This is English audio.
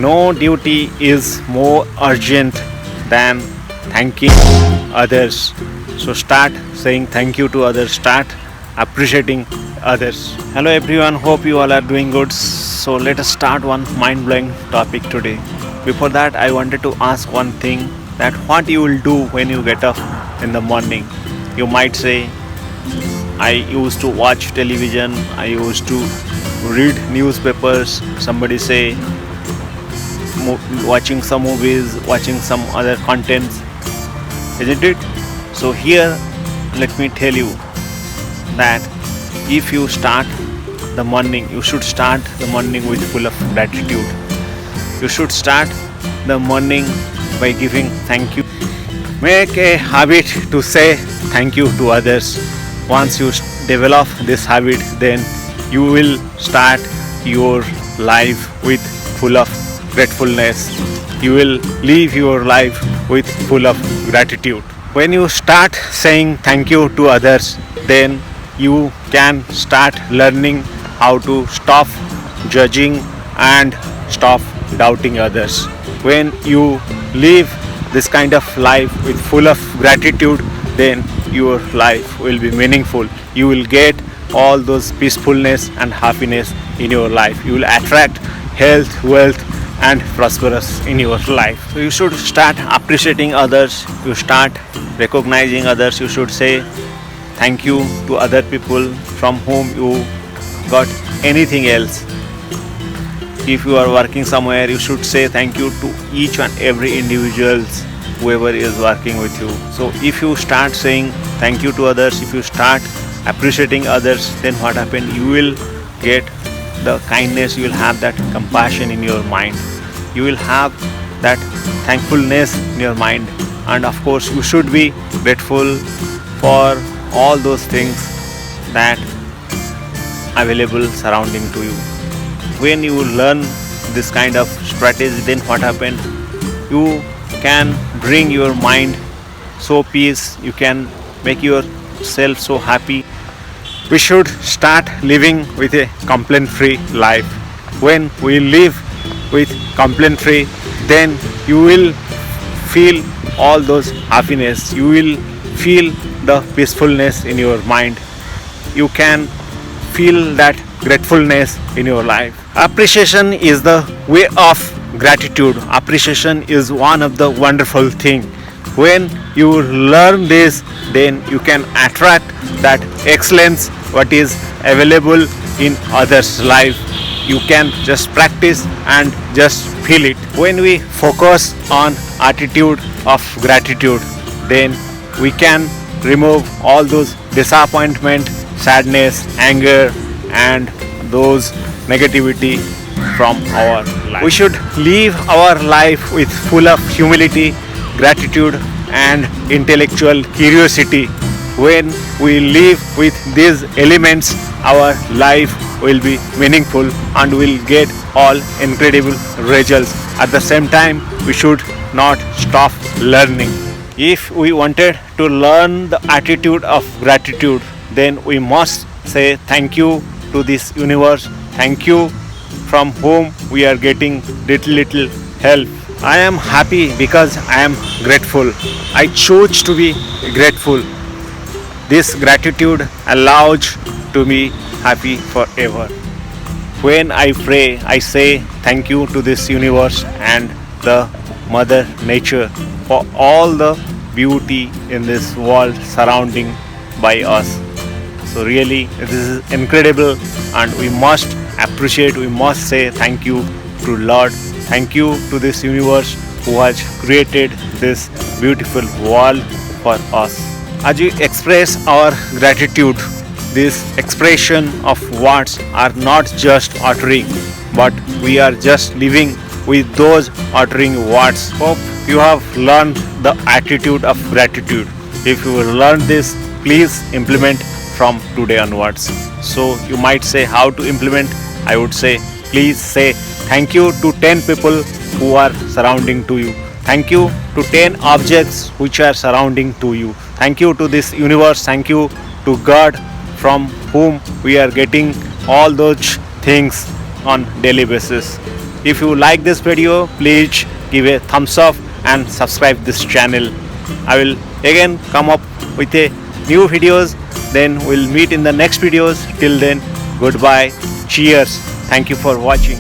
No duty is more urgent than thanking others. So start saying thank you to others, start appreciating others. Hello everyone, hope you all are doing good. So let us start one mind-blowing topic today. Before that, I wanted to ask one thing, that what you will do when you get up in the morning. You might say, I used to watch television, I used to read newspapers, somebody say watching some movies, watching some other contents, isn't it? So here, let me tell you that if you start the morning, you should start the morning with full of gratitude. You should start the morning by giving thank you. Make a habit to say thank you to others. Once you develop this habit, then you will start your life with full of gratefulness. You will live your life with full of gratitude. When you start saying thank you to others, then you can start learning how to stop judging and stop doubting others. When you live this kind of life with full of gratitude, then your life will be meaningful. You will get all those peacefulness and happiness in your life. You will attract health, wealth and prosperous in your life. So you should start appreciating others. You start recognizing others. You should say thank you to other people from whom you got anything else. If you are working somewhere, you should say thank you to each and every individuals whoever is working with you. So if you start saying thank you to others, if you start appreciating others, then what happens? You will get the kindness, you will have that compassion in your mind, you will have that thankfulness in your mind, and of course you should be grateful for all those things that available surrounding to you. When you learn this kind of strategy, then what happens? You can bring your mind so peace, you can make yourself so happy. We should start living with a complaint free life. When we live with complaint free, then you will feel all those happiness, you will feel the peacefulness in your mind, you can feel that gratefulness in your life. Appreciation is the way of gratitude. Appreciation is one of the wonderful thing. When you learn this, then you can attract that excellence what is available in others' life. You can just practice and just feel it. When we focus on attitude of gratitude, then we can remove all those disappointment, sadness, anger and those negativity from our life. We should live our life with full of humility, gratitude and intellectual curiosity. When we live with these elements, our life will be meaningful and will get all incredible results. At the same time, we should not stop learning. If we wanted to learn the attitude of gratitude, then we must say thank you to this universe, thank you from whom we are getting little help. I am happy because I am grateful. I choose to be grateful. This gratitude allows to be happy forever. When I pray, I say thank you to this universe and the mother nature for all the beauty in this world surrounding by us. So really, this is incredible and we must appreciate, we must say thank you to Lord. Thank you to this universe who has created this beautiful world for us. As we express our gratitude, this expression of words are not just uttering, but we are just living with those uttering words. Hope you have learned the attitude of gratitude. If you learn this, please implement from today onwards. So you might say how to implement. I would say please say thank you to 10 people who are surrounding to you. Thank you to 10 objects which are surrounding to you. Thank you to this universe. Thank you to God from whom we are getting all those things on daily basis. If you like this video, please give a thumbs up and subscribe this channel. I will again come up with a new videos. Then we'll meet in the next videos. Till then, goodbye. Cheers. Thank you for watching.